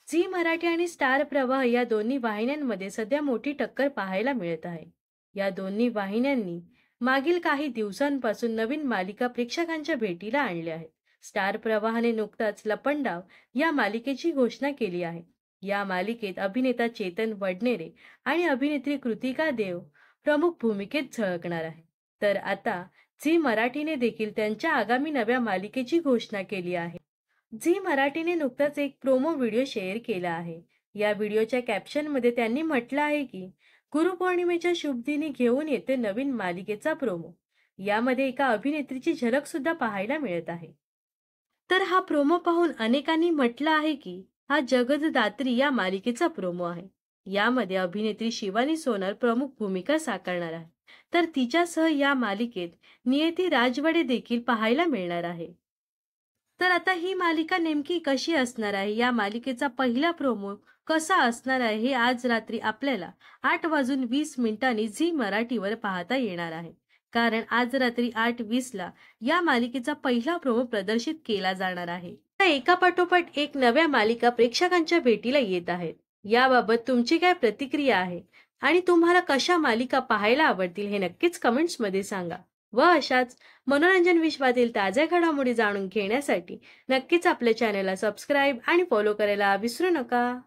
Zee Marathi आणि star प्रवाह या दोन्ही वाहिन्यांमध्ये सध्या मोठी टक्कर पाहायला मिळत आहे. या दोन्ही वाहिन्यांनी मागील काही दिवसांपासून नवीन मालिका प्रेक्षकांच्या भेटीला आणल्या आहेत. स्टार प्रवाहाने नुकताच लपंडाव या मालिकेची घोषणा केली आहे. या मालिकेत अभिनेता चेतन वडनेरे आणि अभिनेत्री कृतिका देव प्रमुख भूमिकेत झळकणार आहे. तर आता झी मराठीने देखील त्यांच्या आगामी नव्या मालिकेची घोषणा केली आहे. झी मराठीने नुकताच एक प्रोमो व्हिडिओ शेअर केला आहे. या व्हिडिओच्या कॅप्शनमध्ये त्यांनी म्हटलं आहे की गुरुपौर्णिमेच्या शुभदिनी घेऊन येते नवीन मालिकेचा प्रोमो. यामध्ये एका अभिनेत्रीची झलक सुद्धा पाहायला मिळत आहे. तर हा प्रोमो पाहून अनेकांनी म्हटलं आहे की हा जगददात्री या मालिकेचा प्रोमो आहे. यामध्ये अभिनेत्री शिवानी सोनल प्रमुख भूमिका साकारणार आहे. तर तिच्यासह या मालिकेत नियती राजवाडे देखील पाहायला मिळणार आहे. तर आता ही मालिका नेमकी कशी असणार आहे, या मालिकेचा पहिला प्रोमो कसा असणार आहे, हे आज रात्री आपल्याला 8:20 झी मराठीवर पाहता येणार आहे. कारण आज रात्री 8:20ला या मालिकेचा पहिला प्रोमो प्रदर्शित केला जाणार आहे. आता एकापाठोपाठ एक नव्या मालिका प्रेक्षकांच्या भेटीला येत आहेत. याबाबत तुमची काय प्रतिक्रिया आहे आणि तुम्हाला कशा मालिका पाहायला आवडतील हे नक्कीच कमेंट्समध्ये सांगा. व अशाच मनोरंजन विश्वातील ताज्या घडामोडी जाणून घेण्यासाठी नक्कीच आपल्या चॅनलला सबस्क्राईब आणि फॉलो करायला विसरू नका.